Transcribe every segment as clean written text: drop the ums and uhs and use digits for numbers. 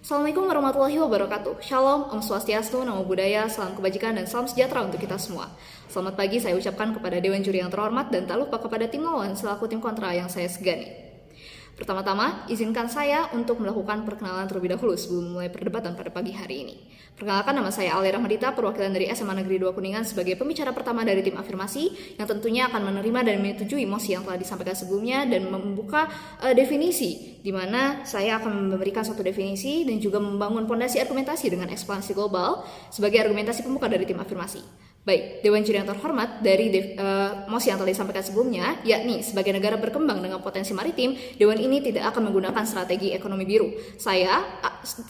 Assalamualaikum warahmatullahi wabarakatuh. Shalom, Om Swastiastu, Namo Buddhaya, salam kebajikan dan salam sejahtera untuk kita semua. Selamat pagi saya ucapkan kepada Dewan Juri yang terhormat dan tak lupa kepada tim lawan selaku tim kontra yang saya segani. Pertama-tama, izinkan saya untuk melakukan perkenalan terlebih dahulu sebelum memulai perdebatan pada pagi hari ini. Perkenalkan, nama saya Ali Rahmadita, perwakilan dari SMA Negeri 2 Kuningan sebagai pembicara pertama dari tim afirmasi yang tentunya akan menerima dan menyetujui mosi yang telah disampaikan sebelumnya dan membuka definisi di mana saya akan memberikan suatu definisi dan juga membangun fondasi argumentasi dengan ekspansi global sebagai argumentasi pembuka dari tim afirmasi. Baik, Dewan Juri yang terhormat, dari mosi yang telah disampaikan sebelumnya, yakni sebagai negara berkembang dengan potensi maritim, Dewan ini tidak akan menggunakan strategi ekonomi biru. Saya,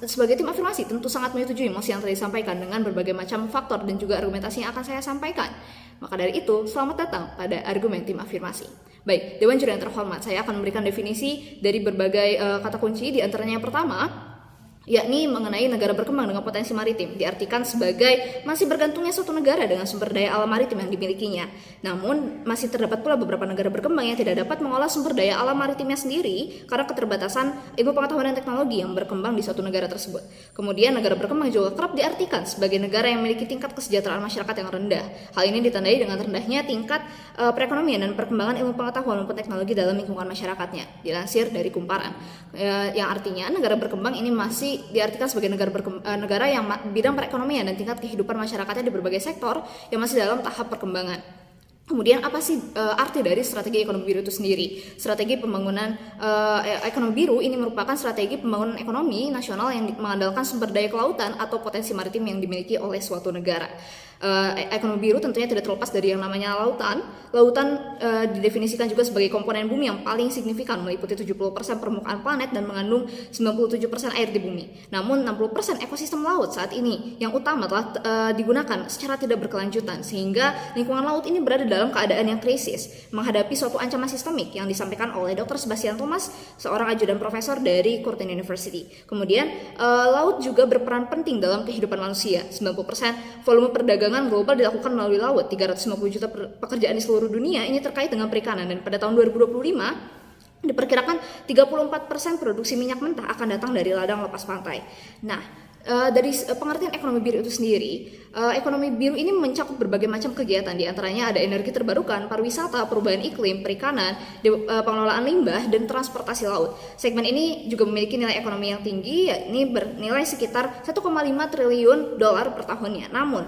sebagai tim afirmasi, tentu sangat menyetujui mosi yang telah disampaikan dengan berbagai macam faktor dan juga argumentasi yang akan saya sampaikan. Maka dari itu, selamat datang pada argumen tim afirmasi. Baik, Dewan Juri yang terhormat, saya akan memberikan definisi dari berbagai kata kunci, di antaranya yang pertama, yakni mengenai negara berkembang dengan potensi maritim, diartikan sebagai masih bergantungnya suatu negara dengan sumber daya alam maritim yang dimilikinya. Namun, masih terdapat pula beberapa negara berkembang yang tidak dapat mengolah sumber daya alam maritimnya sendiri karena keterbatasan ilmu pengetahuan dan teknologi yang berkembang di suatu negara tersebut. Kemudian, negara berkembang juga kerap diartikan sebagai negara yang memiliki tingkat kesejahteraan masyarakat yang rendah. Hal ini ditandai dengan rendahnya tingkat perekonomian dan perkembangan ilmu pengetahuan maupun teknologi dalam lingkungan masyarakatnya, dilansir dari Kumparan. Yang artinya, negara berkembang ini masih diartikan sebagai negara yang bidang perekonomian dan tingkat kehidupan masyarakatnya di berbagai sektor yang masih dalam tahap perkembangan. Kemudian apa sih arti dari strategi ekonomi biru itu sendiri? Strategi pembangunan ekonomi biru ini merupakan strategi pembangunan ekonomi nasional yang mengandalkan sumber daya kelautan atau potensi maritim yang dimiliki oleh suatu negara. Ekonomi biru tentunya tidak terlepas dari yang namanya lautan. Lautan didefinisikan juga sebagai komponen bumi yang paling signifikan, meliputi 70% permukaan planet dan mengandung 97% air di bumi. Namun 60% ekosistem laut saat ini yang utama telah digunakan secara tidak berkelanjutan, sehingga lingkungan laut ini berada dalam keadaan yang krisis, menghadapi suatu ancaman sistemik yang disampaikan oleh Dr. Sebastian Thomas, seorang ajudan profesor dari Curtin University. Kemudian laut juga berperan penting dalam kehidupan manusia. 90% volume perdagangan global dilakukan melalui laut. 350 juta pekerjaan di seluruh dunia ini terkait dengan perikanan, dan pada tahun 2025 diperkirakan 34% produksi minyak mentah akan datang dari ladang lepas pantai. Nah, dari pengertian ekonomi biru itu sendiri, ekonomi biru ini mencakup berbagai macam kegiatan, diantaranya ada energi terbarukan, pariwisata, perubahan iklim, perikanan, pengelolaan limbah, dan transportasi laut. Segmen ini juga memiliki nilai ekonomi yang tinggi, yakni bernilai sekitar 1,5 triliun dolar per tahunnya. Namun,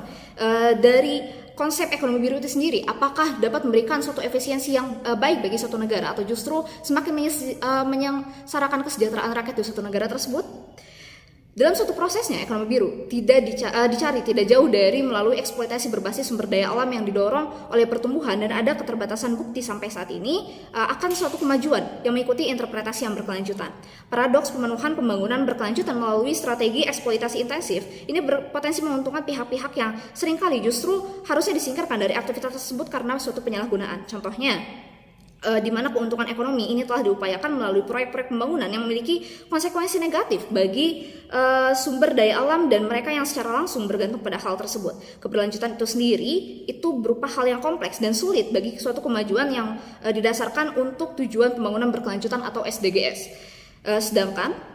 dari konsep ekonomi biru itu sendiri, apakah dapat memberikan suatu efisiensi yang baik bagi suatu negara, atau justru semakin menyengsarakan kesejahteraan rakyat di suatu negara tersebut? Dalam suatu prosesnya, ekonomi biru dicari tidak jauh dari melalui eksploitasi berbasis sumber daya alam yang didorong oleh pertumbuhan, dan ada keterbatasan bukti sampai saat ini akan suatu kemajuan yang mengikuti interpretasi yang berkelanjutan. Paradoks pemenuhan pembangunan berkelanjutan melalui strategi eksploitasi intensif ini berpotensi menguntungkan pihak-pihak yang seringkali justru harusnya disingkirkan dari aktivitas tersebut karena suatu penyalahgunaan. Contohnya, di mana keuntungan ekonomi ini telah diupayakan melalui proyek-proyek pembangunan yang memiliki konsekuensi negatif bagi sumber daya alam dan mereka yang secara langsung bergantung pada hal tersebut. Keberlanjutan itu sendiri itu berupa hal yang kompleks dan sulit bagi suatu kemajuan yang didasarkan untuk tujuan pembangunan berkelanjutan atau SDGs. Sedangkan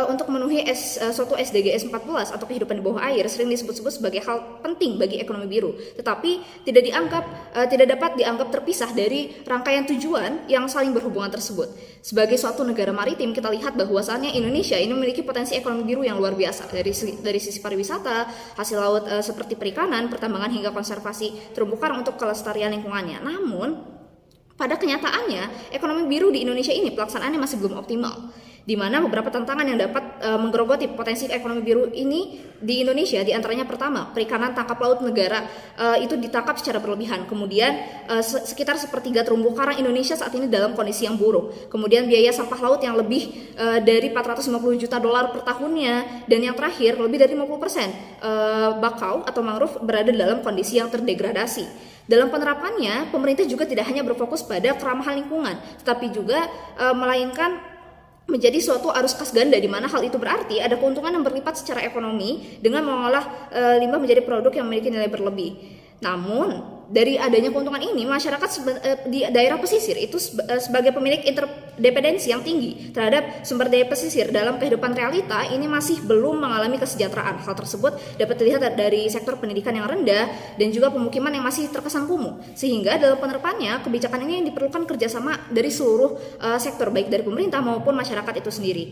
untuk memenuhi suatu SDGs 14 atau kehidupan di bawah air sering disebut-sebut sebagai hal penting bagi ekonomi biru, tetapi tidak dapat dianggap terpisah dari rangkaian tujuan yang saling berhubungan tersebut. Sebagai suatu negara maritim, kita lihat bahwasannya Indonesia ini memiliki potensi ekonomi biru yang luar biasa dari sisi pariwisata, hasil laut seperti perikanan, pertambangan hingga konservasi terumbu karang untuk kelestarian lingkungannya. Namun, pada kenyataannya, ekonomi biru di Indonesia ini pelaksanaannya masih belum optimal, di mana beberapa tantangan yang dapat menggerogoti potensi ekonomi biru ini di Indonesia, di antaranya pertama, perikanan tangkap laut negara itu ditangkap secara berlebihan. Kemudian sekitar sepertiga terumbu karang Indonesia saat ini dalam kondisi yang buruk. Kemudian biaya sampah laut yang lebih dari 450 juta dolar per tahunnya, dan yang terakhir lebih dari 50% bakau atau mangrove berada dalam kondisi yang terdegradasi. Dalam penerapannya, pemerintah juga tidak hanya berfokus pada keramahan lingkungan, tetapi juga melainkan menjadi suatu arus kas ganda, di mana hal itu berarti ada keuntungan yang berlipat secara ekonomi dengan mengolah limbah menjadi produk yang memiliki nilai berlebih. Namun, dari adanya keuntungan ini, masyarakat di daerah pesisir itu sebagai pemilik interdependensi yang tinggi terhadap sumber daya pesisir dalam kehidupan realita ini masih belum mengalami kesejahteraan. Hal tersebut dapat dilihat dari sektor pendidikan yang rendah dan juga pemukiman yang masih terkesan kumuh. Sehingga dalam penerapannya, kebijakan ini diperlukan kerjasama dari seluruh sektor, baik dari pemerintah maupun masyarakat itu sendiri.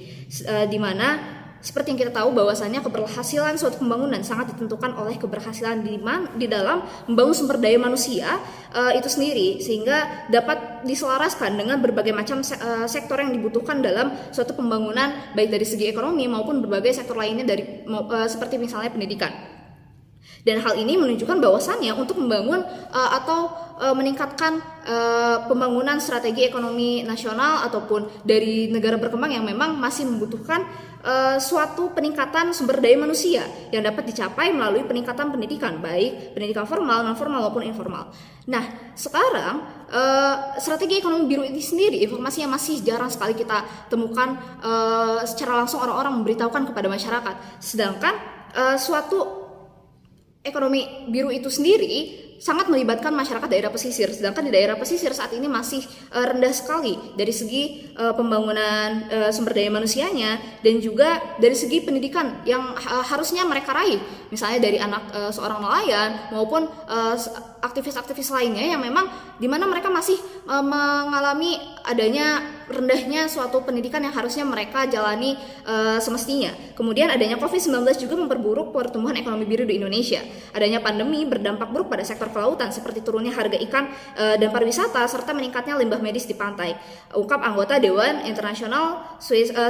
Di mana seperti yang kita tahu bahwasannya keberhasilan suatu pembangunan sangat ditentukan oleh keberhasilan di dalam membangun sumber daya manusia itu sendiri, sehingga dapat diselaraskan dengan berbagai macam sektor yang dibutuhkan dalam suatu pembangunan, baik dari segi ekonomi maupun berbagai sektor lainnya seperti misalnya pendidikan. Dan hal ini menunjukkan bahwasannya untuk membangun atau meningkatkan pembangunan strategi ekonomi nasional ataupun dari negara berkembang yang memang masih membutuhkan suatu peningkatan sumber daya manusia yang dapat dicapai melalui peningkatan pendidikan, baik pendidikan formal, non formal maupun informal. Nah, sekarang strategi ekonomi biru ini sendiri, informasi yang masih jarang sekali kita temukan secara langsung orang-orang memberitahukan kepada masyarakat. Sedangkan suatu ekonomi biru itu sendiri sangat melibatkan masyarakat daerah pesisir, sedangkan di daerah pesisir saat ini masih rendah sekali dari segi pembangunan sumber daya manusianya dan juga dari segi pendidikan yang harusnya mereka raih, misalnya dari anak seorang nelayan maupun aktivis-aktivis lainnya yang memang di mana mereka masih mengalami adanya rendahnya suatu pendidikan yang harusnya mereka jalani semestinya. Kemudian adanya COVID-19 juga memperburuk pertumbuhan ekonomi biru di Indonesia. Adanya pandemi berdampak buruk pada sektor kelautan seperti turunnya harga ikan dan pariwisata serta meningkatnya limbah medis di pantai. Ungkap anggota Dewan International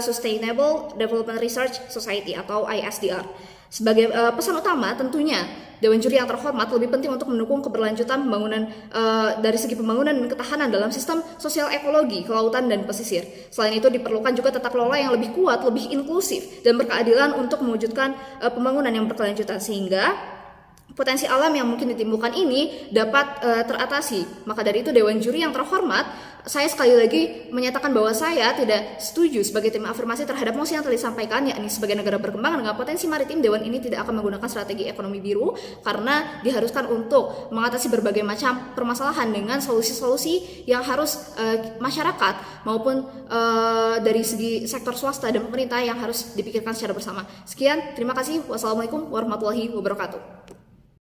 Sustainable Development Research Society atau ISDR. Sebagai pesan utama, tentunya Dewan Juri yang terhormat lebih penting untuk mendukung keberlanjutan pembangunan dari segi pembangunan dan ketahanan dalam sistem sosial ekologi, kelautan, dan pesisir. Selain itu diperlukan juga tata kelola yang lebih kuat, lebih inklusif, dan berkeadilan untuk mewujudkan pembangunan yang berkelanjutan sehingga potensi alam yang mungkin ditimbulkan ini dapat teratasi. Maka dari itu Dewan Juri yang terhormat, saya sekali lagi menyatakan bahwa saya tidak setuju sebagai tim afirmasi terhadap mosi yang telah disampaikan, yakni sebagai negara berkembang dengan potensi maritim, Dewan ini tidak akan menggunakan strategi ekonomi biru karena diharuskan untuk mengatasi berbagai macam permasalahan dengan solusi-solusi yang harus masyarakat maupun dari segi sektor swasta dan pemerintah yang harus dipikirkan secara bersama. Sekian, terima kasih. Wassalamualaikum warahmatullahi wabarakatuh.